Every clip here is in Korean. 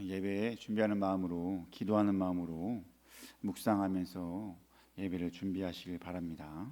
예배 준비하는 마음으로, 기도하는 마음으로 묵상하면서 예배를 준비하시길 바랍니다.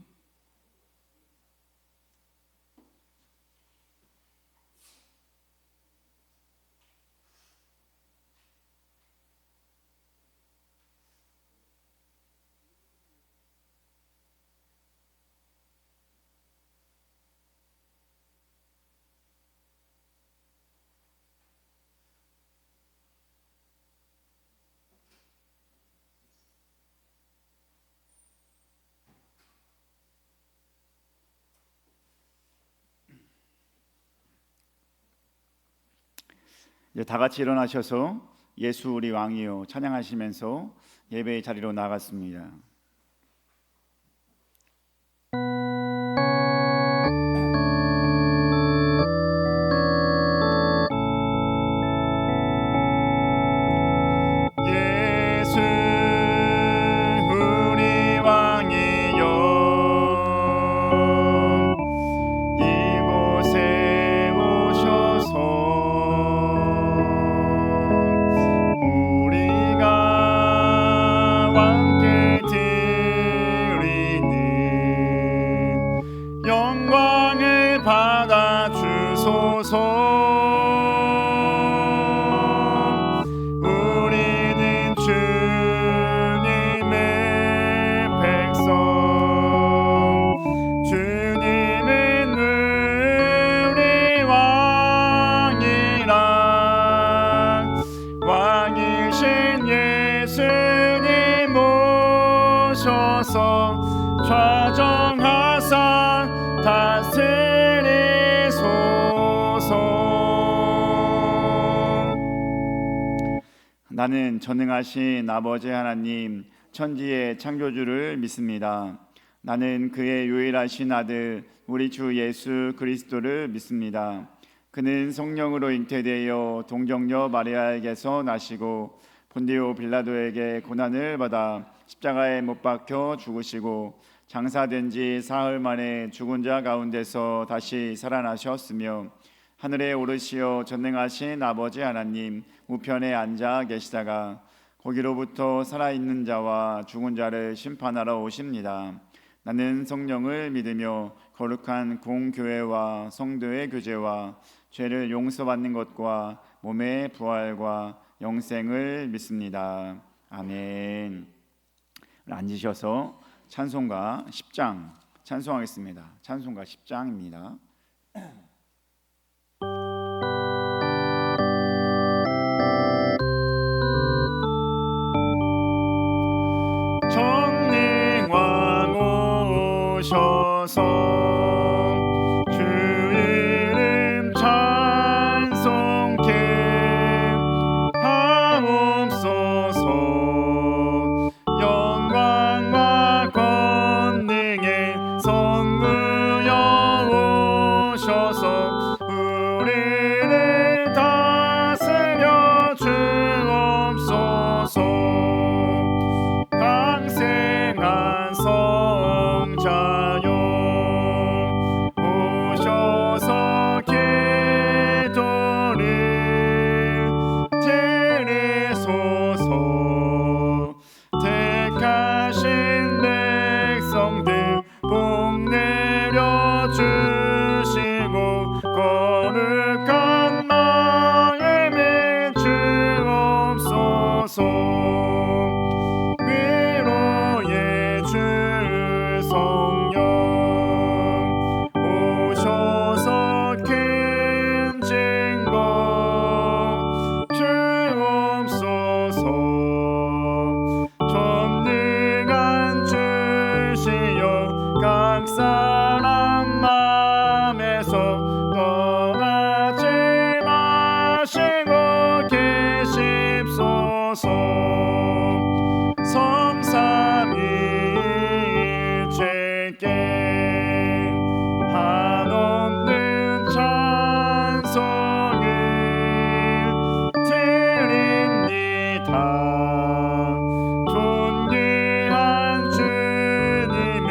이제 다 같이 일어나셔서 예수 우리 왕이요 찬양하시면서 예배의 자리로 나갔습니다. 좌정하사 다스리소서. 나는 전능하신 아버지 하나님 천지의 창조주를 믿습니다. 나는 그의 유일하신 아들 우리 주 예수 그리스도를 믿습니다. 그는 성령으로 잉태되어 동정녀 마리아에게서 나시고 본디오 빌라도에게 고난을 받아 십자가에 못 박혀 죽으시고 장사된 지 사흘 만에 죽은 자 가운데서 다시 살아나셨으며 하늘에 오르시어 전능하신 아버지 하나님 우편에 앉아 계시다가 거기로부터 살아있는 자와 죽은 자를 심판하러 오십니다. 나는 성령을 믿으며 거룩한 공교회와 성도의 교제와 죄를 용서받는 것과 몸의 부활과 영생을 믿습니다. 아멘. 앉으셔서 찬송가 10장 찬송하겠습니다. 찬송가 10장입니다. 전능왕 오셔서 주 이름 찬송케 하옵소서. 영광과 권능의 성부여 오셔서 우리를 다스려 주옵소서. 강생한 성자여 오셔서 기도를 들으소서. 택하신 백성들 복 내려주시고 거룩한 마음에 주옵소서. 위로의 주 성령 오셔서 큰 증거 주옵소서. 전능한 주시여 각 사람 마음에서 떠나지 마시고 계십소서. 성삼위일체께 한없는 찬송을 드립니다. 존귀한 주님을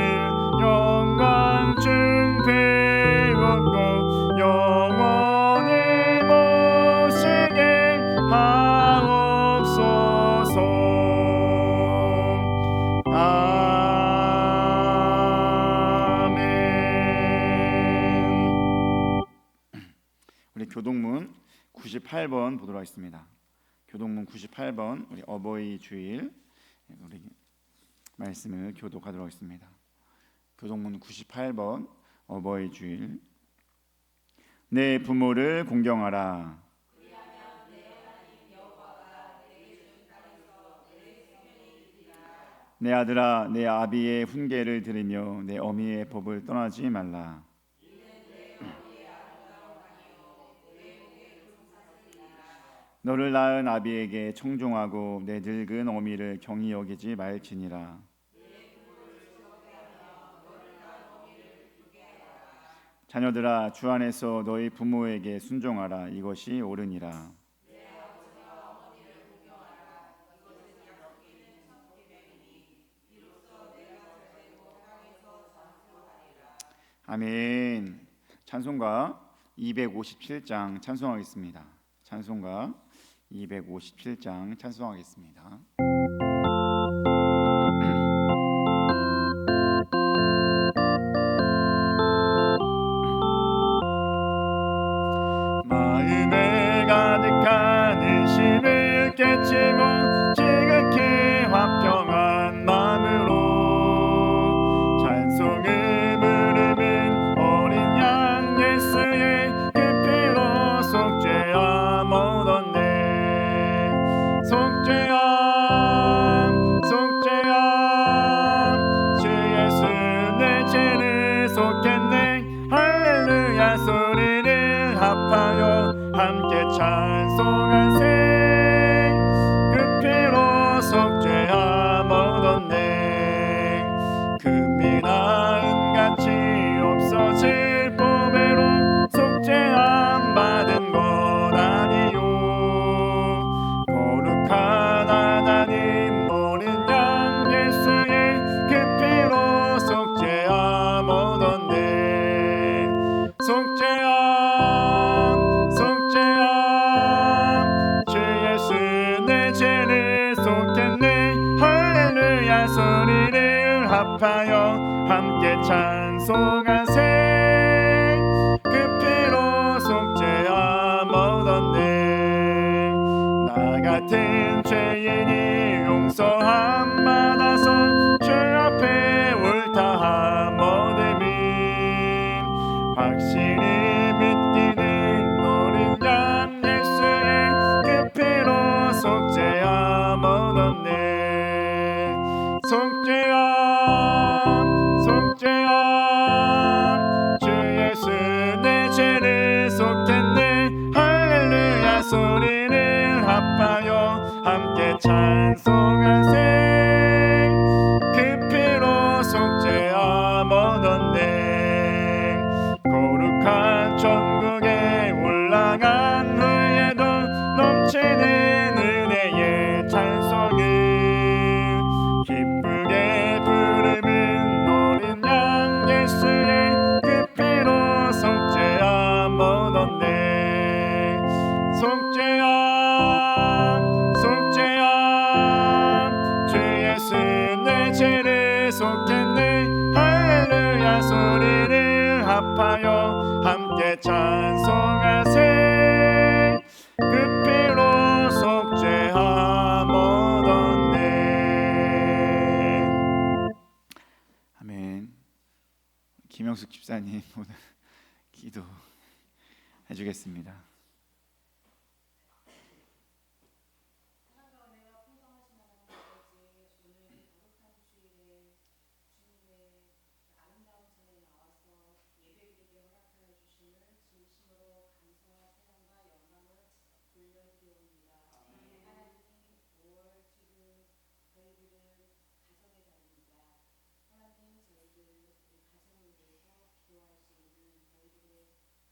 영광 주 교동문 98번 보도록 하겠습니다. 교동문 98번 우리 어버이 주일 우리 말씀을 교독하도록 하겠습니다. 교동문 98번 어버이 주일. 내 부모를 공경하라. 내 아들아, 내 아비의 훈계를 들으며 내 어미의 법을 떠나지 말라. 너를 낳은 아비에게 청종하고 내 늙은 어미를 경히 여기지 말지니라. 자녀들아, 주 안에서 너희 부모에게 순종하라. 이것이 옳으니라. 아멘. 찬송가 257장 찬송하겠습니다. 찬송가 257장 찬송하겠습니다. 마음에 가득한 의심을 깨치고 지극히 화평한 마음으로 찬송을 부르는 어린 양 예수의 그 피로 속죄함 얻었네. 속죄함 속죄함 주 예수 내 죄를 속했네. 할렐루야 소리를 합하여 함께 찬송하세. 그 피로 속죄함 얻었네. 금이나 은같이 없어질 보배로 속죄함 받은 것 아니요. 거룩한 하나님 어린 양 예수의 그 피로 속죄함 얻었네. 속죄함 속죄함 주 예수 내 죄를 속했네. 할렐루야 소리를 합하여 함께 찬송하세. 그 피로 속죄함 얻었네. 나 같은 죄인이 용서함 받아서 주 앞에 옳다함 얻음이 확실히 믿기는 어린 양 예수의 그 피로 속죄함 얻었네. 속죄함 속죄함 주 예수 내 죄를 속했네. 할렐루야 소리를 합하여 함께 찬송하세. 그 피로 속죄함 얻었네. 거룩한 천국에 올라간 후에도 넘치는 은혜의 찬송을 기쁘게 부르는 어린 양 예수의 그 피로 속죄함 얻었네. 속죄함 속죄함 주 예수 내 죄를 속했네. 할렐루야 소리를 합하여 함께 찬송하세. 그 피로 속죄함 얻었네. 아멘. 김영숙 집사님 오늘 기도 해주겠습니다.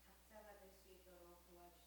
각자가 될 수 있도록 도와주시옵소서.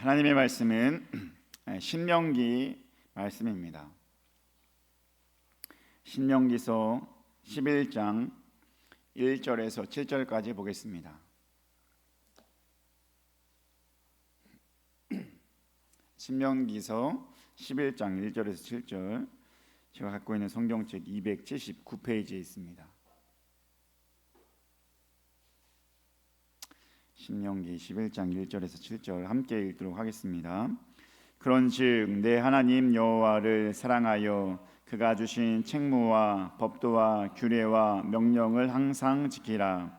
하나님의 말씀은 신명기 말씀입니다. 신명기서 11장 1절에서 7절까지 보겠습니다. 신명기서 11장 1절에서 7절, 제가 갖고 있는 성경책 279페이지에 있습니다. 신명기 11장 1절에서 7절 함께 읽도록 하겠습니다. 그런즉 내 하나님 여호와를 사랑하여 그가 주신 책무와 법도와 규례와 명령을 항상 지키라.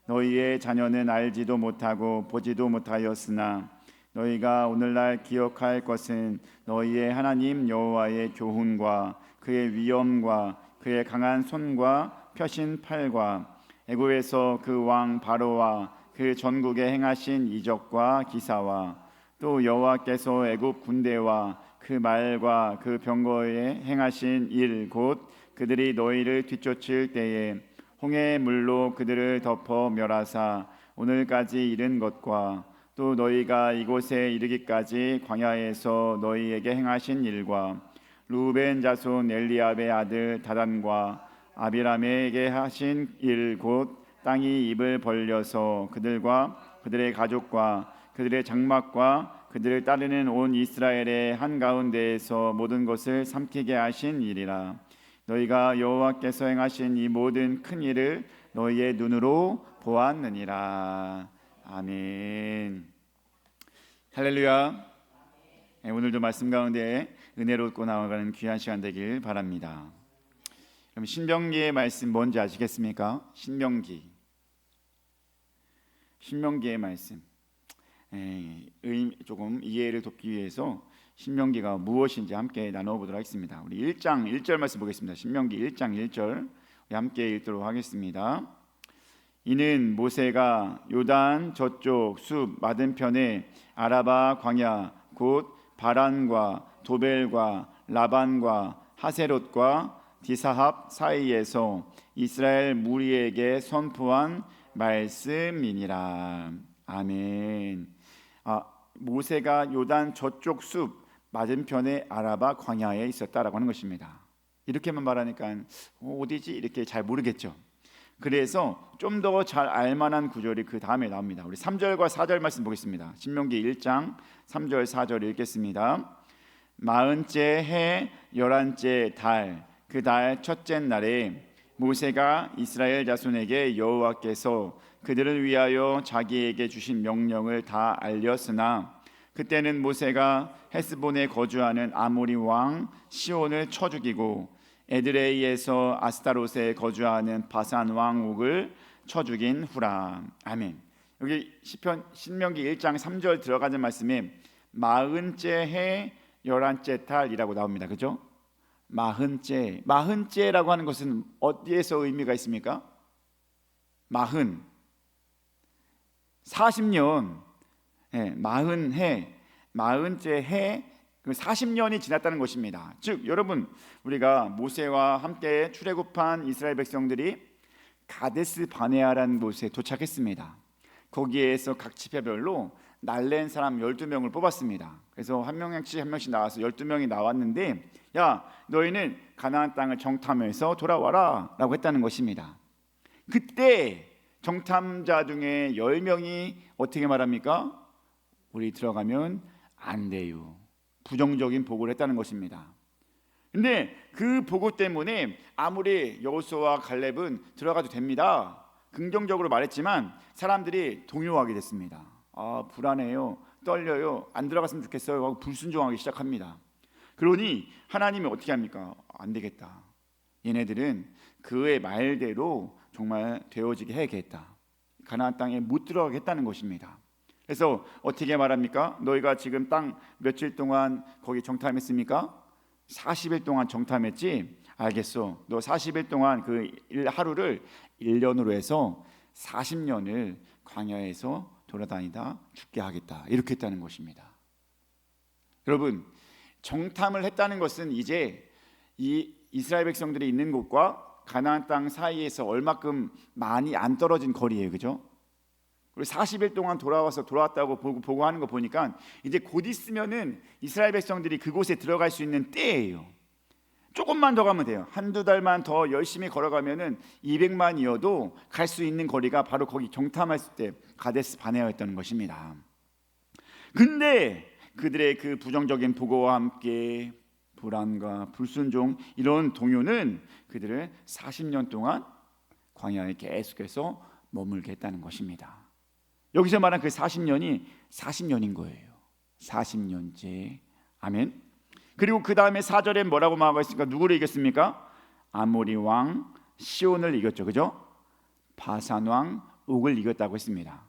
너희의 자녀는 알지도 못하고 보지도 못하였으나 너희가 오늘날 기억할 것은 너희의 하나님 여호와의 교훈과 그의 위엄과 그의 강한 손과 펴신 팔과 애굽에서 그 왕 바로와 그 전국에 행하신 이적과 기사와 또 여호와께서 애굽 군대와 그 말과 그 병거에 행하신 일 곧 그들이 너희를 뒤쫓을 때에 홍해의 물로 그들을 덮어 멸하사 오늘까지 이른 것과 또 너희가 이곳에 이르기까지 광야에서 너희에게 행하신 일과 루벤 자손 엘리압의 아들 다단과 아비람에게 하신 일 곧 땅이 입을 벌려서 그들과 그들의 가족과 그들의 장막과 그들을 따르는 온 이스라엘의 한가운데에서 모든 것을 삼키게 하신 일이라. 너희가 여호와께서 행하신 이 모든 큰 일을 너희의 눈으로 보았느니라. 아멘. 할렐루야. 오늘도 말씀 가운데 은혜롭고 나아가는 귀한 시간 되길 바랍니다. 그럼 신명기의 말씀 뭔지 아시겠습니까? 신명기의 말씀, 조금 이해를 돕기 위해서 신명기가 무엇인지 함께 나눠보도록 하겠습니다. 우리 1장 1절 말씀 보겠습니다. 신명기 1장 1절 우리 함께 읽도록 하겠습니다. 이는 모세가 요단 저쪽 숲 맞은편에 아라바 광야 곧 바란과 도벨과 라반과 하세롯과 디사합 사이에서 이스라엘 무리에게 선포한 말씀이니라. 아멘. 모세가 요단 저쪽 숲 맞은편에 아라바 광야에 있었다라고 하는 것입니다. 이렇게만 말하니까 어디지? 이렇게 잘 모르겠죠. 그래서 좀 더 잘 알만한 구절이 그 다음에 나옵니다. 우리 3절과 4절 말씀 보겠습니다. 신명기 1장 3절 4절 읽겠습니다. 40째 해 11째 달 그 달 첫째 날에 모세가 이스라엘 자손에게 여호와께서 그들을 위하여 자기에게 주신 명령을 다 알렸으나 그때는 모세가 헤스본에 거주하는 아모리 왕 시온을 쳐 죽이고 에드레이에서 아스타롯에 거주하는 바산 왕 옥을 쳐 죽인 후라. 아멘. 여기 시편 신명기 1장 3절 들어가는 말씀에 40째 해 11째 달이라고 나옵니다. 그죠? 40째라고 하는 것은 어디에서 의미가 있습니까? 40년, 40째 해 40년이 지났다는 것입니다. 즉 여러분, 우리가 모세와 함께 출애굽한 이스라엘 백성들이 가데스 바네아라는 곳에 도착했습니다. 거기에서 각 지파별로 날랜 사람 12명을 뽑았습니다. 그래서 한 명씩 나와서 12명이 나왔는데, 야, 너희는 가나안 땅을 정탐해서 돌아와라 라고 했다는 것입니다. 그때 정탐자 중에 10명이 어떻게 말합니까? 우리 들어가면 안 돼요. 부정적인 보고를 했다는 것입니다. 근데 그 보고 때문에 아무리 여호수아와 갈렙은 들어가도 됩니다, 긍정적으로 말했지만 사람들이 동요하게 됐습니다. 불안해요, 떨려요, 안 들어갔으면 좋겠어요 하고 불순종하기 시작합니다. 그러니 하나님이 어떻게 합니까? 안 되겠다, 얘네들은 그의 말대로 정말 되어지게 해야겠다, 가나안 땅에 못 들어가겠다는 것입니다. 그래서 어떻게 말합니까? 너희가 지금 땅 며칠 동안 거기 정탐했습니까? 40일 동안 정탐했지? 알겠어, 너 40일 동안 그 하루를 1년으로 해서 40년을 광야에서 돌아다니다 죽게 하겠다, 이렇게 했다는 것입니다. 여러분, 정탐을 했다는 것은 이제 이 이스라엘 백성들이 있는 곳과 가나안 땅 사이에서 얼마큼 많이 안 떨어진 거리예요, 그죠? 그리고 40일 동안 돌아왔다고 보고 하는 거 보니까 이제 곧 있으면은 이스라엘 백성들이 그곳에 들어갈 수 있는 때예요. 조금만 더 가면 돼요. 한두 달만 더 열심히 걸어가면은 200만이어도 갈 수 있는 거리가 바로 거기 정탐했을 때 가데스 바네아였던 것입니다. 근데 그들의 그 부정적인 보고와 함께 불안과 불순종 이런 동요는 그들을 40년 동안 광야에 계속해서 머물게 했다는 것입니다. 여기서 말한 그 40년이 40년인 거예요. 40년째. 아멘. 그리고 그 다음에 4절에 뭐라고 말하고 있습니까? 누구를 이겼습니까? 아모리 왕 시온을 이겼죠. 그죠? 바산 왕 옥을 이겼다고 했습니다.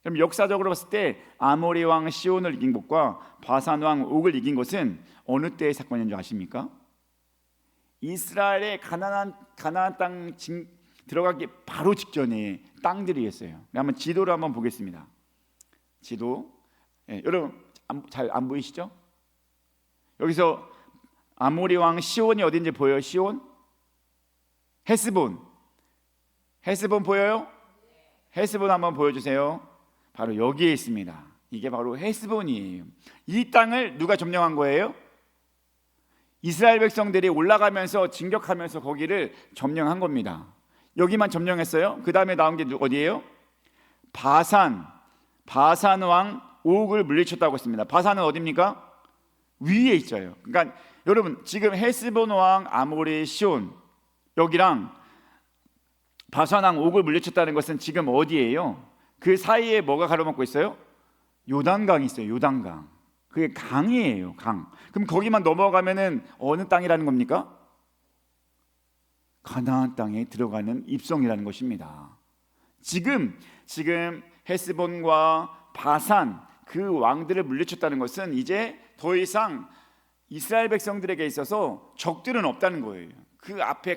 그럼 역사적으로 봤을 때 아모리 왕 시온을 이긴 것과 바산 왕 옥을 이긴 것은 어느 때의 사건인 줄 아십니까? 이스라엘의 가나안 땅 들어가기 바로 직전에 땅들이었어요. 한번 지도를 한번 보겠습니다. 지도. 여러분 잘 안 보이시죠? 여기서 아모리 왕 시온이 어딘지 보여요? 시온? 헤스본 보여요? 헤스본 한번 보여주세요. 바로 여기에 있습니다. 이게 바로 헤스본이에요. 이 땅을 누가 점령한 거예요? 이스라엘 백성들이 올라가면서 진격하면서 거기를 점령한 겁니다. 여기만 점령했어요. 그 다음에 나온 게 어디예요? 바산 왕 옥을 물리쳤다고 했습니다. 바산은 어디입니까? 위에 있어요. 그러니까 여러분 지금 헤스본 왕 아모리 시온 여기랑 바산 왕 옥을 물리쳤다는 것은 지금 어디예요? 그 사이에 뭐가 가로막고 있어요? 요단강이 있어요. 요단강. 그게 강이에요. 강. 그럼 거기만 넘어가면은 어느 땅이라는 겁니까? 가나안 땅에 들어가는 입성이라는 것입니다. 지금 헤스본과 바산 그 왕들을 물리쳤다는 것은 이제 더 이상 이스라엘 백성들에게 있어서 적들은 없다는 거예요. 그 앞을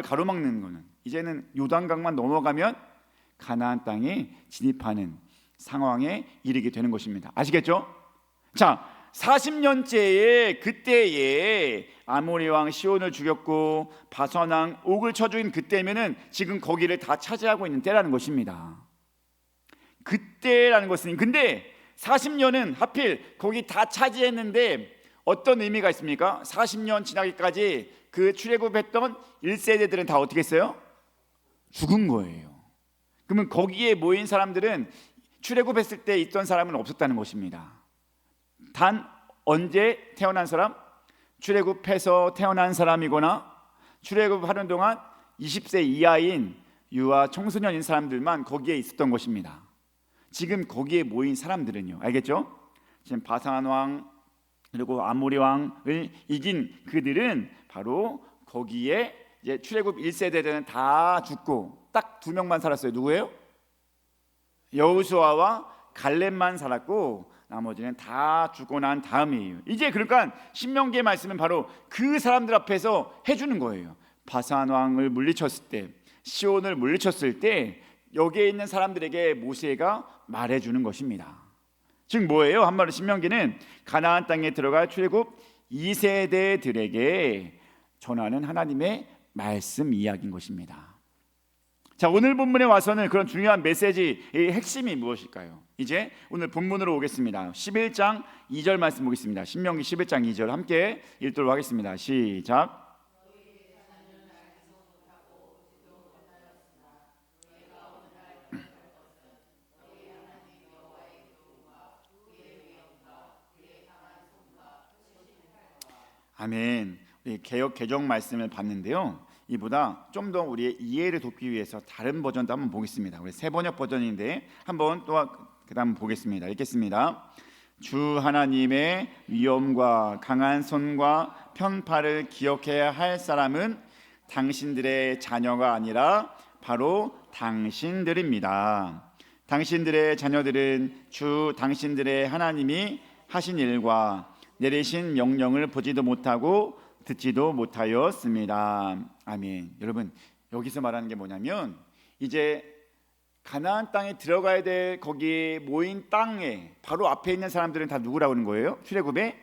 가로막는 거는 이제는 요단강만 넘어가면 가나안 땅에 진입하는 상황에 이르게 되는 것입니다. 아시겠죠? 자, 40년째의 그때에 아모리 왕 시온을 죽였고 바산 왕 옥을 쳐 죽인 그때면은 지금 거기를 다 차지하고 있는 때라는 것입니다. 그때라는 것은 근데 40년은 하필 거기 다 차지했는데 어떤 의미가 있습니까? 40년 지나기까지 그 출애굽했던 1세대들은 다 어떻게 했어요? 죽은 거예요. 그러면 거기에 모인 사람들은 출애굽했을 때 있던 사람은 없었다는 것입니다. 단 언제 태어난 사람? 출애굽해서 태어난 사람이거나 출애굽하는 동안 20세 이하인 유아 청소년인 사람들만 거기에 있었던 것입니다. 지금 거기에 모인 사람들은요, 알겠죠? 지금 바산 왕 그리고 아모리 왕을 이긴 그들은 바로 거기에 이제 출애굽 1세대들은 다 죽고 딱 2명만 살았어요. 누구예요? 여호수아와 갈렙만 살았고 나머지는 다 죽고 난 다음이에요. 이제 그러니까 신명기의 말씀은 바로 그 사람들 앞에서 해주는 거예요. 바산 왕을 물리쳤을 때, 시온을 물리쳤을 때 여기에 있는 사람들에게 모세가 말해주는 것입니다. 즉 뭐예요? 한마디로 신명기는 가나안 땅에 들어갈 출애굽 2세대들에게 전하는 하나님의 말씀 이야기인 것입니다. 자, 오늘 본문에 와서는 그런 중요한 메시지의 핵심이 무엇일까요? 이제 오늘 본문으로 오겠습니다. 11장 2절 말씀 보겠습니다. 신명기 11장 2절 함께 읽도록 하겠습니다. 시작. 아멘. 우리 개역 개정 말씀을 봤는데요. 이보다 좀 더 우리의 이해를 돕기 위해서 다른 버전도 한번 보겠습니다. 우리 세번역 버전인데 한번 또 그다음 보겠습니다. 읽겠습니다. 주 하나님의 위엄과 강한 손과 편파를 기억해야 할 사람은 당신들의 자녀가 아니라 바로 당신들입니다. 당신들의 자녀들은 주 당신들의 하나님이 하신 일과 내리신 명령을 보지도 못하고 듣지도 못하였습니다. 아멘. 여러분 여기서 말하는 게 뭐냐면 이제 가나안 땅에 들어가야 될 거기에 모인 땅에 바로 앞에 있는 사람들은 다 누구라고 하는 거예요? 출애굽의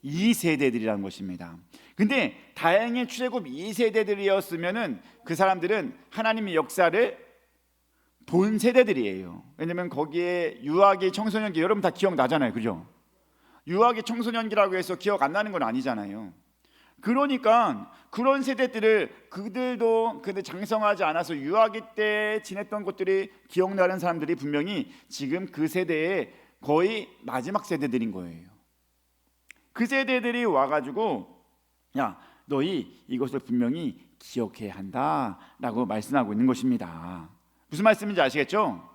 2세대들이라는 것입니다. 근데 다행히 출애굽 2세대들이었으면은 그 사람들은 하나님의 역사를 본 세대들이에요. 왜냐면 거기에 유아기, 청소년기 여러분 다 기억나잖아요, 그죠? 유아기, 청소년기라고 해서 기억 안 나는 건 아니잖아요. 그러니까 그런 세대들을 그들 장성하지 않아서 유아기 때 지냈던 것들이 기억나는 사람들이 분명히 지금 그 세대의 거의 마지막 세대들인 거예요. 그 세대들이 와가지고 야, 너희 이것을 분명히 기억해야 한다라고 말씀하고 있는 것입니다. 무슨 말씀인지 아시겠죠?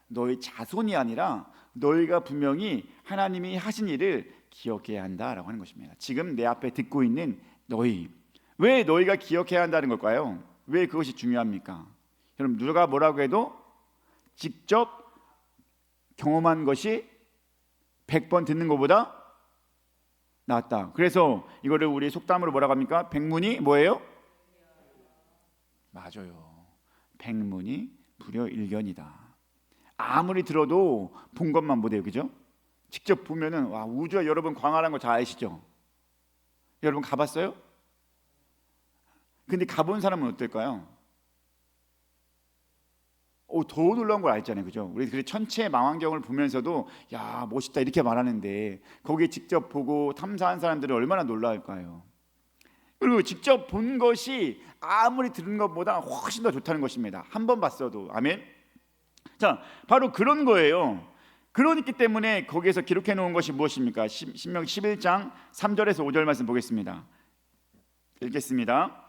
너희 자손이 아니라 너희가 분명히 하나님이 하신 일을 기억해야 한다라고 하는 것입니다. 지금 내 앞에 듣고 있는 너희, 왜 너희가 기억해야 한다는 걸까요? 왜 그것이 중요합니까? 여러분, 누가 뭐라고 해도 직접 경험한 것이 100번 듣는 것보다 낫다. 그래서 이거를 우리 속담으로 뭐라고 합니까? 백문이 뭐예요? 맞아요. 백문이 불여일견이다. 아무리 들어도 본 것만 못해요, 그죠? 직접 보면은 와, 우주가 여러분 광활한 거 잘 아시죠? 여러분 가봤어요? 근데 가본 사람은 어떨까요? 더 놀라운 걸 알잖아요, 그죠? 우리 그 천체 망원경을 보면서도 야, 멋있다 이렇게 말하는데 거기에 직접 보고 탐사한 사람들은 얼마나 놀라울까요? 그리고 직접 본 것이 아무리 들은 것보다 훨씬 더 좋다는 것입니다. 한 번 봤어도. 아멘. 자, 바로 그런 거예요. 그렇기 때문에 거기에서 기록해 놓은 것이 무엇입니까? 신명기 11장 3절에서 5절 말씀 보겠습니다. 읽겠습니다.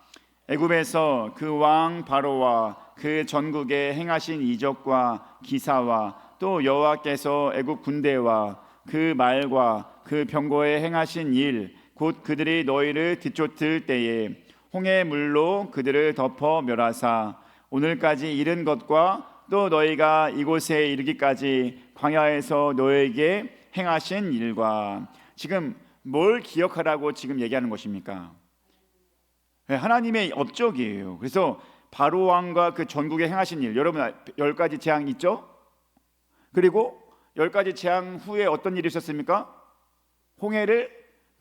애굽에서 그 왕 바로와 그 전국에 행하신 이적과 기사와 또 여호와께서 애굽 군대와 그 말과 그 병거에 행하신 일, 곧 그들이 너희를 뒤쫓을 때에 홍해 물로 그들을 덮어 멸하사 오늘까지 이른 것과 또 너희가 이곳에 이르기까지 광야에서 너에게 행하신 일과. 지금 뭘 기억하라고 지금 얘기하는 것입니까? 하나님의 업적이에요. 그래서 바로 왕과 그 전국에 행하신 일, 여러분 10가지 재앙 있죠? 그리고 10가지 재앙 후에 어떤 일이 있었습니까? 홍해를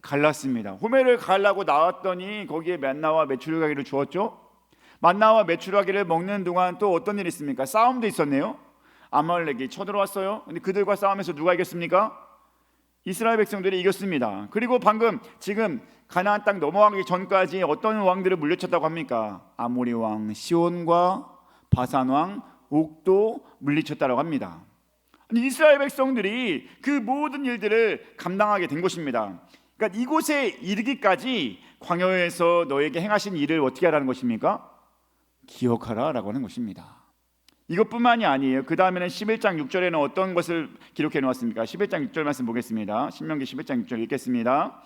갈랐습니다. 홍해를 갈라고 나왔더니 거기에 만나와 메추라기를 주었죠. 만나와 메추라기를 먹는 동안 또 어떤 일이 있습니까? 싸움도 있었네요. 아말렉이 쳐들어왔어요. 근데 그들과 싸우면서 누가 이겼습니까? 이스라엘 백성들이 이겼습니다. 그리고 방금 지금 가나안 땅 넘어가기 전까지 어떤 왕들을 물리쳤다고 합니까? 아모리 왕 시온과 바산 왕 옥도 물리쳤다고 합니다. 이스라엘 백성들이 그 모든 일들을 감당하게 된 것입니다. 그러니까 이곳에 이르기까지 광야에서 너에게 행하신 일을 어떻게 하라는 것입니까? 기억하라라고 하는 것입니다. 이것뿐만이 아니에요. 그 다음에는 11장 6절에는 어떤 것을 기록해 놓았습니까? 11장 6절 말씀 보겠습니다. 신명기 11장 6절 읽겠습니다.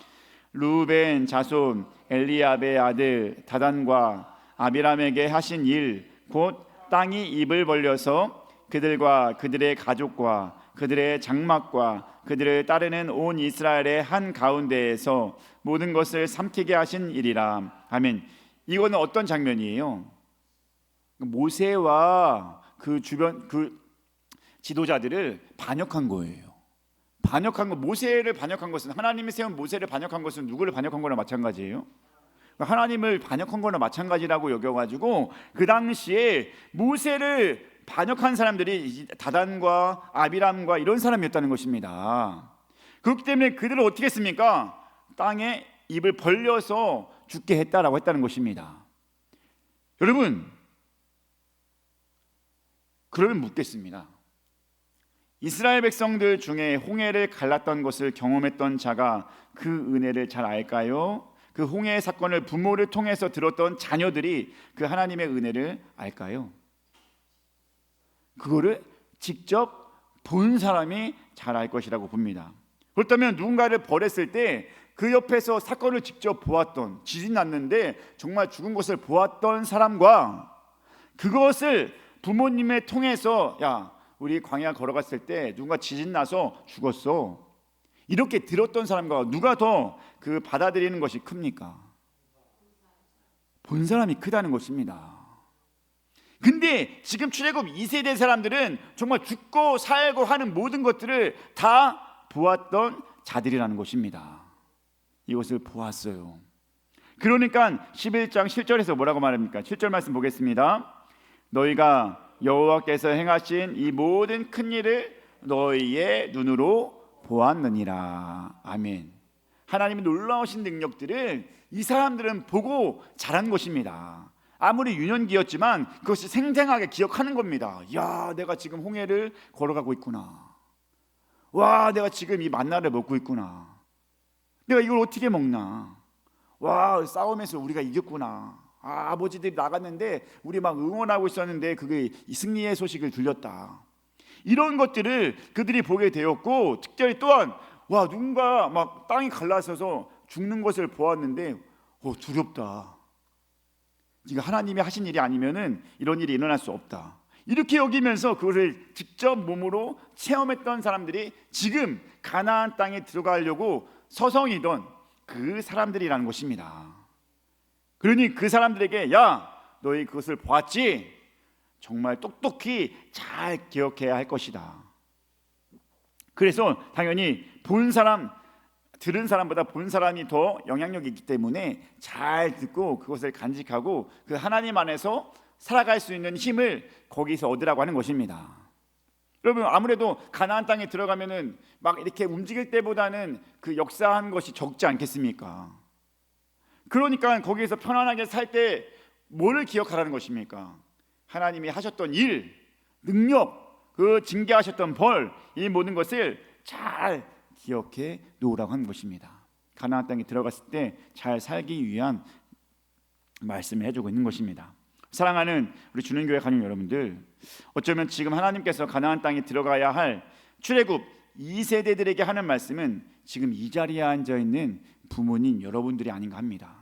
루벤 자손 엘리압의 아들 다단과 아비람에게 하신 일, 곧 땅이 입을 벌려서 그들과 그들의 가족과 그들의 장막과 그들을 따르는 온 이스라엘의 한 가운데에서 모든 것을 삼키게 하신 일이라. 아멘. 이거는 어떤 장면이에요? 모세와 그 주변 그 지도자들을 반역한 거예요. 반역한 거, 모세를 반역한 것은, 하나님이 세운 모세를 반역한 것은 누구를 반역한 거나 마찬가지예요. 하나님을 반역한 거나 마찬가지라고 여겨가지고 그 당시에 모세를 반역한 사람들이 다단과 아비람과 이런 사람이었다는 것입니다. 그렇기 때문에 그들을 어떻게 했습니까? 땅에 입을 벌려서 죽게 했다라고 했다는 것입니다. 여러분, 그러면 묻겠습니다. 이스라엘 백성들 중에 홍해를 갈랐던 것을 경험했던 자가 그 은혜를 잘 알까요? 그 홍해의 사건을 부모를 통해서 들었던 자녀들이 그 하나님의 은혜를 알까요? 그거를 직접 본 사람이 잘 알 것이라고 봅니다. 그렇다면 누군가를 버렸을 때 그 옆에서 사건을 직접 보았던, 지진 났는데 정말 죽은 것을 보았던 사람과 그것을 부모님을 통해서 야, 우리 광야 걸어갔을 때 누군가 지진 나서 죽었어, 이렇게 들었던 사람과 누가 더 그 받아들이는 것이 큽니까? 본 사람이 크다는 것입니다. 근데 지금 출애굽 2세대 사람들은 정말 죽고 살고 하는 모든 것들을 다 보았던 자들이라는 것입니다. 이것을 보았어요. 그러니까 11장 7절에서 뭐라고 말합니까? 7절 말씀 보겠습니다. 너희가 여호와께서 행하신 이 모든 큰 일을 너희의 눈으로 보았느니라. 아멘. 하나님의 놀라우신 능력들을 이 사람들은 보고 자란 것입니다. 아무리 유년기였지만 그것이 생생하게 기억하는 겁니다. 야, 내가 지금 홍해를 걸어가고 있구나. 와, 내가 지금 이 만나를 먹고 있구나. 내가 이걸 어떻게 먹나. 와, 싸움에서 우리가 이겼구나. 아버지들이 나갔는데 우리 막 응원하고 있었는데 그게 이 승리의 소식을 들렸다. 이런 것들을 그들이 보게 되었고, 특별히 또한 와, 누군가 막 땅이 갈라서서 죽는 것을 보았는데 두렵다. 이거 하나님이 하신 일이 아니면은 이런 일이 일어날 수 없다. 이렇게 여기면서 그것을 직접 몸으로 체험했던 사람들이 지금 가나안 땅에 들어가려고 서성이던 그 사람들이라는 것입니다. 그러니 그 사람들에게 야, 너희 그것을 보았지? 정말 똑똑히 잘 기억해야 할 것이다. 그래서 당연히 본 사람, 들은 사람보다 본 사람이 더 영향력이 있기 때문에 잘 듣고 그것을 간직하고 그 하나님 안에서 살아갈 수 있는 힘을 거기서 얻으라고 하는 것입니다. 여러분, 아무래도 가나안 땅에 들어가면은 막 이렇게 움직일 때보다는 그 역사한 것이 적지 않겠습니까? 그러니까 거기에서 편안하게 살 때 뭐를 기억하라는 것입니까? 하나님이 하셨던 일, 능력, 그 징계하셨던 벌, 이 모든 것을 잘 기억해 놓으라고 하는 것입니다. 가나안 땅에 들어갔을 때 잘 살기 위한 말씀을 해주고 있는 것입니다. 사랑하는 우리 주는교회 가족 여러분들, 어쩌면 지금 하나님께서 가나안 땅에 들어가야 할 출애굽 2세대들에게 하는 말씀은 지금 이 자리에 앉아있는 부모님 여러분들이 아닌가 합니다.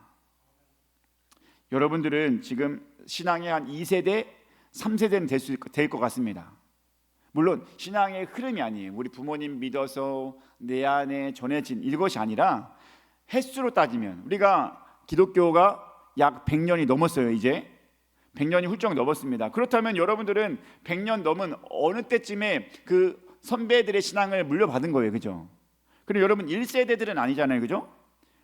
여러분들은 지금 신앙의 한 2세대, 3세대는 될 것 같습니다. 물론 신앙의 흐름이 아니에요. 우리 부모님 믿어서 내 안에 전해진 이것이 아니라 횟수로 따지면 우리가 기독교가 약 100년이 넘었어요. 이제 100년이 훌쩍 넘었습니다. 그렇다면 여러분들은 100년 넘은 어느 때쯤에 그 선배들의 신앙을 물려받은 거예요. 그죠? 그리고 여러분 1세대들은 아니잖아요. 그죠?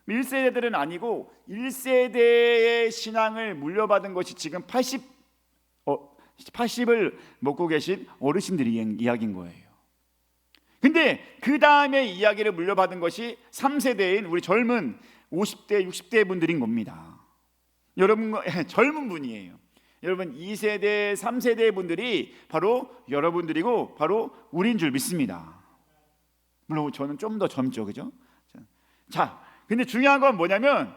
1세대들은 아니고 1세대의 신앙을 물려받은 것이 지금 80을 먹고 계신 어르신들이 이야기인 거예요. 근데 그 다음에 이야기를 물려받은 것이 3세대인 우리 젊은 50대, 60대 분들인 겁니다. 여러분 젊은 분이에요. 여러분 2세대, 3세대 분들이 바로 여러분들이고 바로 우리인 줄 믿습니다. 물론 저는 좀 더 젊죠. 그죠? 자, 근데 중요한 건 뭐냐면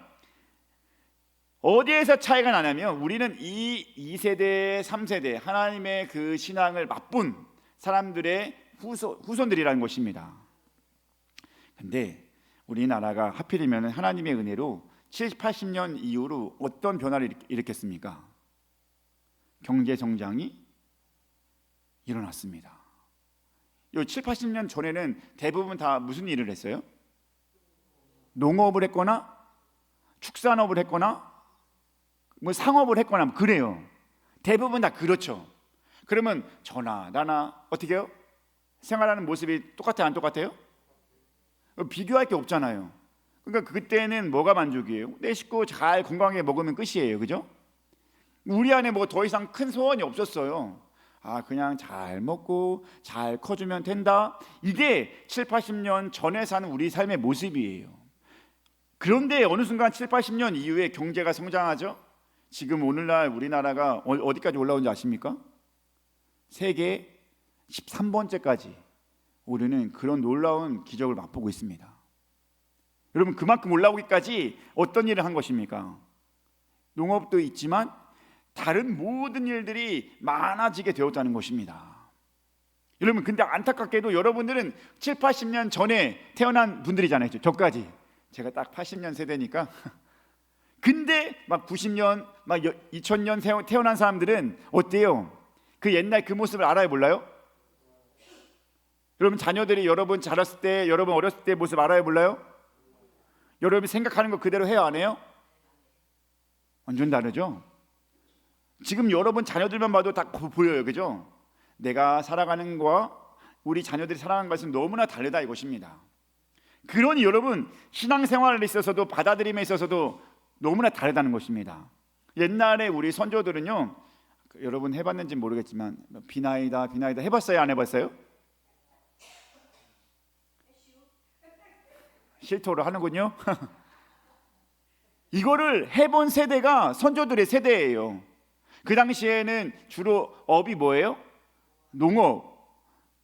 어디에서 차이가 나냐면 우리는 이 2세대, 3세대 하나님의 그 신앙을 맛본 사람들의 후손들이라는 것입니다. 근데 우리나라가 하필이면 하나님의 은혜로 70, 80년 이후로 어떤 변화를 일으켰습니까? 경제 성장이 일어났습니다. 요 7, 80년 전에는 대부분 다 무슨 일을 했어요? 농업을 했거나 축산업을 했거나 뭐 상업을 했거나 그래요. 대부분 다 그렇죠. 그러면 저나 나나 어떻게 해요? 생활하는 모습이 똑같아요? 안 똑같아요? 비교할 게 없잖아요. 그러니까 그때는 뭐가 만족이에요? 내 식구 잘 건강하게 먹으면 끝이에요. 그죠? 우리 안에 뭐 더 이상 큰 소원이 없었어요. 그냥 잘 먹고 잘 커주면 된다. 이게 7, 80년 전에 사는 우리 삶의 모습이에요. 그런데 어느 순간 7, 80년 이후에 경제가 성장하죠. 지금 오늘날 우리나라가 어디까지 올라온지 아십니까? 세계 13번째까지 오르는 그런 놀라운 기적을 맛보고 있습니다. 여러분, 그만큼 올라오기까지 어떤 일을 한 것입니까? 농업도 있지만 다른 모든 일들이 많아지게 되었다는 것입니다. 여러분, 근데 안타깝게도 여러분들은 7, 80년 전에 태어난 분들이잖아요. 저까지. 제가 딱 80년 세대니까. 근데 막 90년, 막 2000년 태어난 사람들은 어때요? 그 옛날 그 모습을 알아요, 몰라요? 여러분 자녀들이 여러분 자랐을 때, 여러분 어렸을 때 모습 알아요, 몰라요? 여러분이 생각하는 거 그대로 해요, 안 해요? 완전 다르죠? 지금 여러분 자녀들만 봐도 다 보여요, 그죠? 내가 살아가는 거와 우리 자녀들이 살아가는 것은 너무나 다르다 이것입니다. 그러니 여러분 신앙생활에 있어서도 받아들임에 있어서도 너무나 다르다는 것입니다. 옛날에 우리 선조들은요 여러분 해봤는지 모르겠지만 비나이다 해봤어요? 안 해봤어요? 실토를 하는군요. 이거를 해본 세대가 선조들의 세대예요. 그 당시에는 주로 업이 뭐예요? 농업,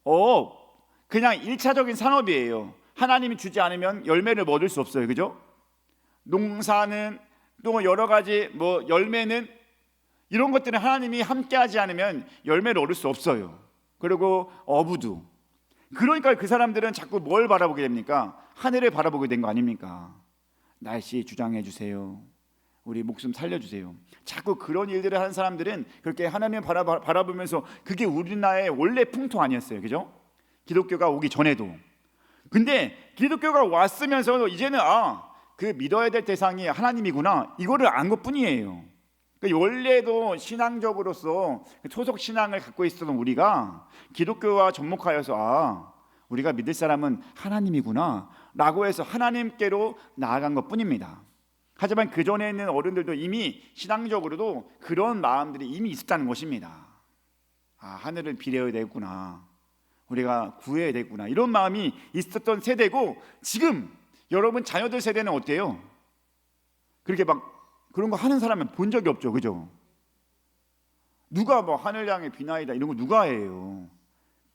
어업, 그냥 1차적인 산업이에요. 하나님이 주지 않으면 열매를 얻을 수 없어요. 그죠? 농사는 또 여러 가지 열매는 이런 것들은 하나님이 함께하지 않으면 열매를 얻을 수 없어요. 그리고 어부도. 그러니까 그 사람들은 자꾸 뭘 바라보게 됩니까? 하늘을 바라보게 된 거 아닙니까? 날씨 주장해 주세요. 우리 목숨 살려주세요. 자꾸 그런 일들을 하는 사람들은 그렇게 하나님을 바라보면서 그게 우리나라의 원래 풍토 아니었어요. 그죠? 기독교가 오기 전에도. 근데 기독교가 왔으면서 이제는 그 믿어야 될 대상이 하나님이구나, 이거를 안 것뿐이에요. 원래도 신앙적으로서 토속 신앙을 갖고 있었던 우리가 기독교와 접목하여서 우리가 믿을 사람은 하나님이구나 라고 해서 하나님께로 나아간 것뿐입니다. 하지만 그 전에 있는 어른들도 이미 신앙적으로도 그런 마음들이 이미 있었다는 것입니다. 하늘을 비려야 되겠구나, 우리가 구해야 되겠구나, 이런 마음이 있었던 세대고, 지금 여러분 자녀들 세대는 어때요? 그렇게 막 그런 거 하는 사람은 본 적이 없죠. 그죠? 누가 하늘 향해 비나이다 이런 거 누가 해요?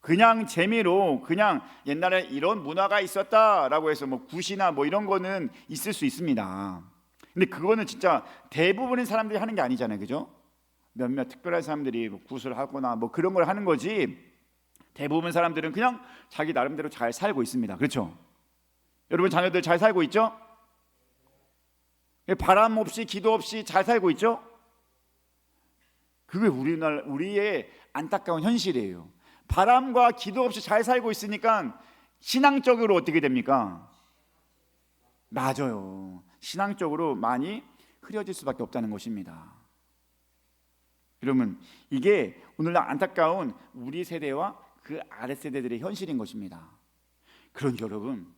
그냥 재미로, 그냥 옛날에 이런 문화가 있었다라고 해서 굿이나 이런 거는 있을 수 있습니다. 근데 그거는 진짜 대부분의 사람들이 하는 게 아니잖아요. 그죠? 몇몇 특별한 사람들이 굿을 하거나 그런 걸 하는 거지, 대부분 사람들은 그냥 자기 나름대로 잘 살고 있습니다. 그렇죠? 여러분 자녀들 잘 살고 있죠? 바람 없이 기도 없이 잘 살고 있죠? 그게 우리의 안타까운 현실이에요. 바람과 기도 없이 잘 살고 있으니까 신앙적으로 어떻게 됩니까? 맞아요. 신앙적으로 많이 흐려질 수밖에 없다는 것입니다. 여러분, 이게 오늘날 안타까운 우리 세대와 그 아래 세대들의 현실인 것입니다. 그런 여러분,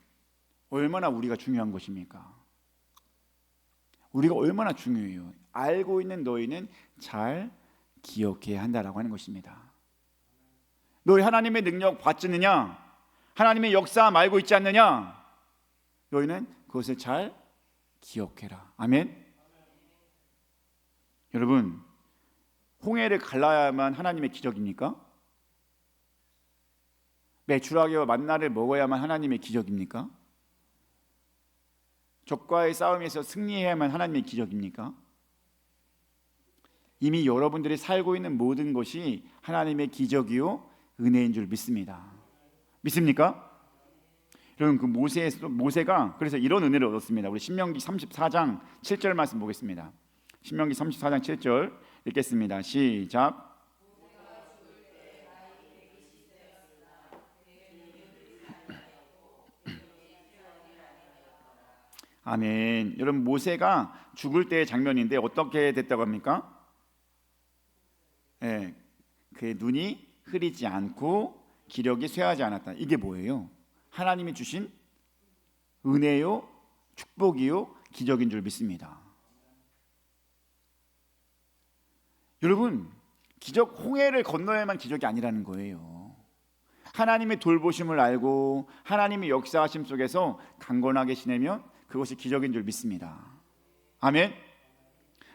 얼마나 우리가 중요한 것입니까? 우리가 얼마나 중요해요. 알고 있는 너희는 잘 기억해야 한다라고 하는 것입니다. 너희 하나님의 능력 받지 않느냐? 하나님의 역사 알고 있지 않느냐? 너희는 그것을 잘 기억해라. 아멘. 여러분, 홍해를 갈라야만 하나님의 기적입니까? 메추라기와 만나를 먹어야만 하나님의 기적입니까? 적과의 싸움에서 승리해야만 하나님의 기적입니까? 이미 여러분들이 살고 있는 모든 것이 하나님의 기적이요 은혜인 줄 믿습니다. 믿습니까? 여러분, 그 모세가 그래서 이런 은혜를 얻었습니다. 우리 신명기 34장 7절 말씀 보겠습니다. 신명기 34장 7절 읽겠습니다. 시작. 아멘. 여러분, 모세가 죽을 때의 장면인데 어떻게 됐다고 합니까? 그의 눈이 흐리지 않고 기력이 쇠하지 않았다. 이게 뭐예요? 하나님이 주신 은혜요, 축복이요, 기적인 줄 믿습니다. 여러분, 기적, 홍해를 건너야만 기적이 아니라는 거예요. 하나님의 돌보심을 알고 하나님의 역사하심 속에서 강건하게 지내면 그것이 기적인 줄 믿습니다. 아멘.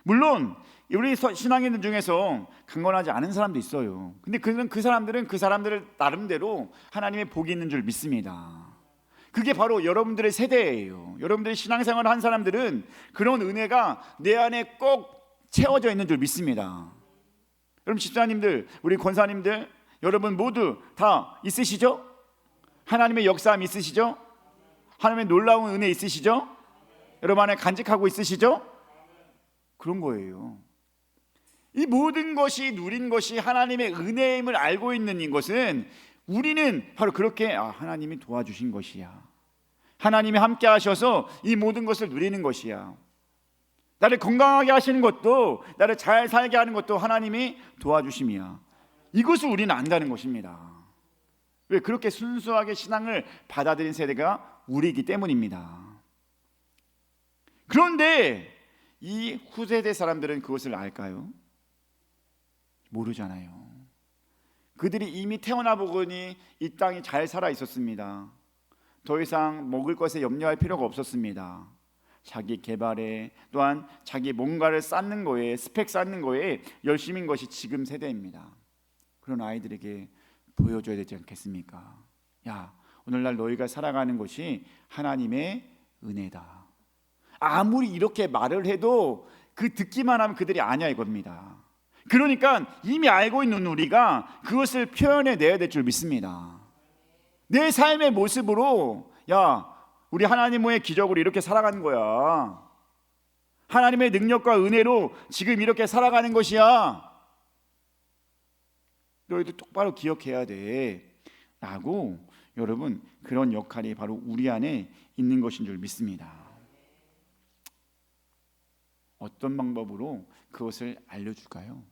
물론 우리 신앙인들 중에서 강건하지 않은 사람도 있어요. 근데 그 사람들은 그 사람들 나름대로 하나님의 복이 있는 줄 믿습니다. 그게 바로 여러분들의 세대예요. 여러분들이 신앙생활을 한 사람들은 그런 은혜가 내 안에 꼭 채워져 있는 줄 믿습니다. 여러분, 집사님들, 우리 권사님들, 여러분 모두 다 있으시죠? 하나님의 역사함 있으시죠? 하나님의 놀라운 은혜 있으시죠? 여러분 안에 간직하고 있으시죠? 그런 거예요. 이 모든 것이 누린 것이 하나님의 은혜임을 알고 있는 것은 우리는 바로 그렇게 하나님이 도와주신 것이야, 하나님이 함께 하셔서 이 모든 것을 누리는 것이야, 나를 건강하게 하시는 것도, 나를 잘 살게 하는 것도 하나님이 도와주심이야, 이것을 우리는 안다는 것입니다. 왜? 그렇게 순수하게 신앙을 받아들인 세대가 우리이기 때문입니다. 그런데 이 후세대 사람들은 그것을 알까요? 모르잖아요. 그들이 이미 태어나 보니 이 땅이 잘 살아 있었습니다. 더 이상 먹을 것에 염려할 필요가 없었습니다. 자기 개발에, 또한 자기 뭔가를 쌓는 거에, 스펙 쌓는 거에 열심인 것이 지금 세대입니다. 그런 아이들에게 보여줘야 되지 않겠습니까? 야, 오늘날 너희가 살아가는 것이 하나님의 은혜다. 아무리 이렇게 말을 해도 그 듣기만 하면 그들이 아냐 이겁니다. 그러니까 이미 알고 있는 우리가 그것을 표현해 내야 될 줄 믿습니다. 내 삶의 모습으로, 야, 우리 하나님의 기적으로 이렇게 살아가는 거야. 하나님의 능력과 은혜로 지금 이렇게 살아가는 것이야. 너희도 똑바로 기억해야 돼 라고, 여러분, 그런 역할이 바로 우리 안에 있는 것인 줄 믿습니다. 어떤 방법으로 그것을 알려줄까요?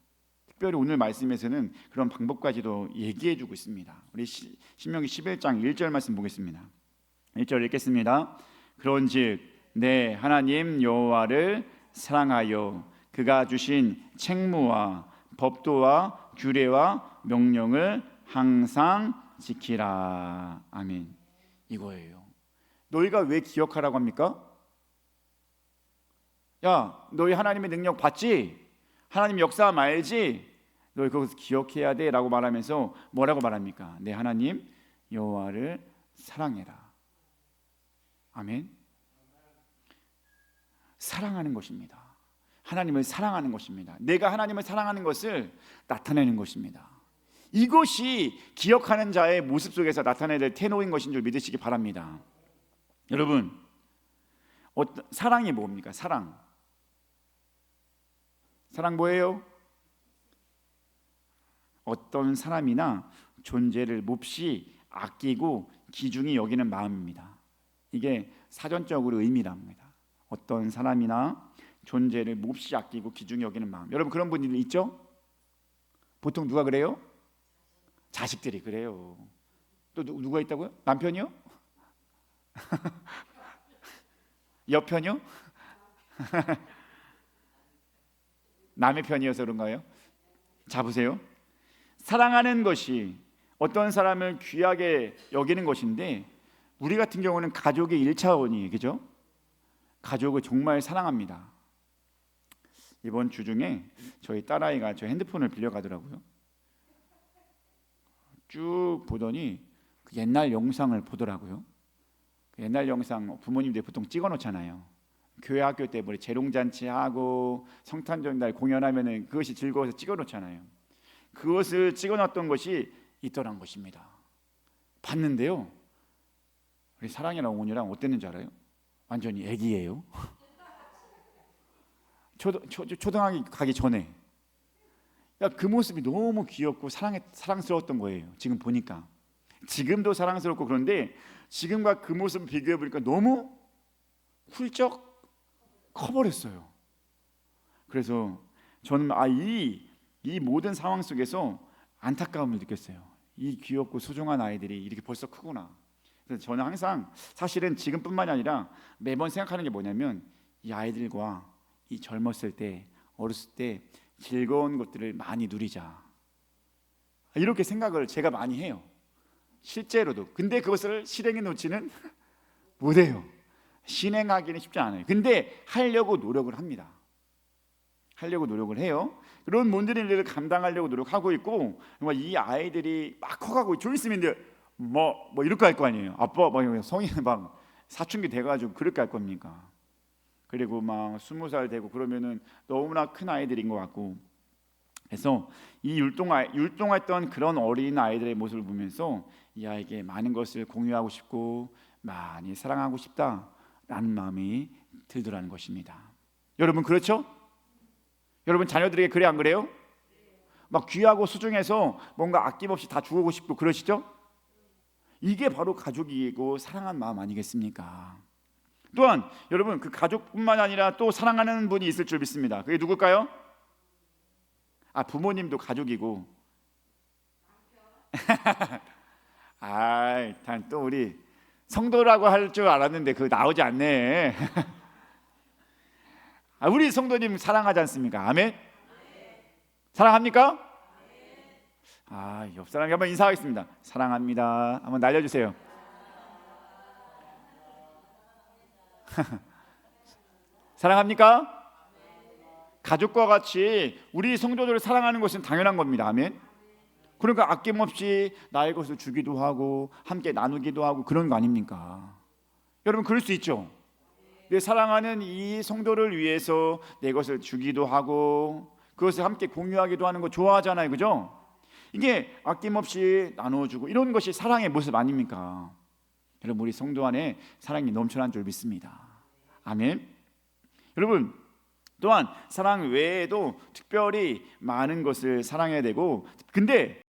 특별히 오늘 말씀에서는 그런 방법까지도 얘기해주고 있습니다. 우리 신명기 11장 1절 말씀 보겠습니다. 1절 읽겠습니다. 그런즉 내 하나님 여호와를 사랑하여 그가 주신 책무와 법도와 규례와 명령을 항상 지키라. 아멘. 이거예요. 너희가 왜 기억하라고 합니까? 야, 너희 하나님의 능력 봤지? 하나님 역사 알지? 너희 그것을 기억해야 돼 라고 말하면서 뭐라고 말합니까? 내 하나님 여호와를 사랑해라. 아멘. 사랑하는 것입니다. 하나님을 사랑하는 것입니다. 내가 하나님을 사랑하는 것을 나타내는 것입니다. 이것이 기억하는 자의 모습 속에서 나타내야 될 태도인 것인 줄 믿으시기 바랍니다. 여러분, 사랑이 뭡니까? 사랑 뭐예요? 어떤 사람이나 존재를 몹시 아끼고 귀중히 여기는 마음입니다. 이게 사전적으로 의미랍니다. 어떤 사람이나 존재를 몹시 아끼고 귀중히 여기는 마음. 여러분, 그런 분들 있죠? 보통 누가 그래요? 자식들이 그래요. 또 누가 있다고요? 남편이요? 여편이요? 남의 편이어서 그런가요? 잡으세요. 사랑하는 것이 어떤 사람을 귀하게 여기는 것인데, 우리 같은 경우는 가족의 1차원이에요. 그죠? 가족을 정말 사랑합니다. 이번 주 중에 저희 딸아이가 저 핸드폰을 빌려가더라고요. 쭉 보더니 그 옛날 영상을 보더라고요. 그 옛날 영상 부모님들이 보통 찍어놓잖아요. 교회 학교 때 뭐 재롱잔치 하고 성탄절날 공연하면은 그것이 즐거워서 찍어놓잖아요. 그것을 찍어놨던 것이 있더란 것입니다. 봤는데요, 우리 사랑이랑 옹훈이랑 어땠는지 알아요? 완전히 애기예요. 초등학교 가기 전에. 그 모습이 너무 귀엽고 사랑스러웠던 거예요. 지금 보니까 지금도 사랑스럽고, 그런데 지금과 그 모습을 비교해 보니까 너무 훌쩍 커버렸어요. 그래서 저는 이 모든 상황 속에서 안타까움을 느꼈어요. 이 귀엽고 소중한 아이들이 이렇게 벌써 크구나. 그래서 저는 항상, 사실은 지금뿐만이 아니라 매번 생각하는 게 뭐냐면, 이 아이들과 이 젊었을 때, 어렸을 때 즐거운 것들을 많이 누리자, 이렇게 생각을 제가 많이 해요. 실제로도. 근데 그것을 실행해 놓지는 못해요. 실행하기는 쉽지 않아요. 근데 하려고 노력을 합니다. 하려고 노력을 해요. 그런 모든 일을 감당하려고 노력하고 있고, 이 아이들이 막 커가고 좀 있으면 이제 뭐 이렇게 할 거 아니에요. 아빠 막 성인 막 사춘기 돼가지고 그렇게 할 겁니까? 그리고 막 20살 되고 그러면은 너무나 큰 아이들인 것 같고, 그래서 이 율동했던 그런 어린 아이들의 모습을 보면서 이 아이에게 많은 것을 공유하고 싶고 많이 사랑하고 싶다라는 마음이 들더라는 것입니다. 여러분, 그렇죠? 여러분 자녀들에게 그래 안 그래요? 막 귀하고 소중해서 뭔가 아낌없이 다 주고 싶고 그러시죠? 이게 바로 가족이고 사랑한 마음 아니겠습니까? 또한 여러분, 그 가족뿐만 아니라 또 사랑하는 분이 있을 줄 믿습니다. 그게 누굴까요? 부모님도 가족이고. 또 우리 성도라고 할 줄 알았는데 그거 나오지 않네. 우리 성도님 사랑하지 않습니까? 아멘? 사랑합니까? 옆 사람에게 한번 인사하겠습니다. 사랑합니다. 한번 날려주세요. 사랑합니까? 가족과 같이 우리 성도들을 사랑하는 것은 당연한 겁니다. 아멘. 그러니까 아낌없이 나의 것을 주기도 하고 함께 나누기도 하고 그런 거 아닙니까? 여러분 그럴 수 있죠. 내 사랑하는 이 성도를 위해서 내 것을 주기도 하고 그것을 함께 공유하기도 하는 거 좋아하잖아요. 그죠? 이게 아낌없이 나눠주고 이런 것이 사랑의 모습 아닙니까? 여러분 우리 성도 안에 사랑이 넘쳐난 줄 믿습니다. 아멘. 여러분 또한 사랑 외에도 특별히 많은 것을 사랑해야 되고 근데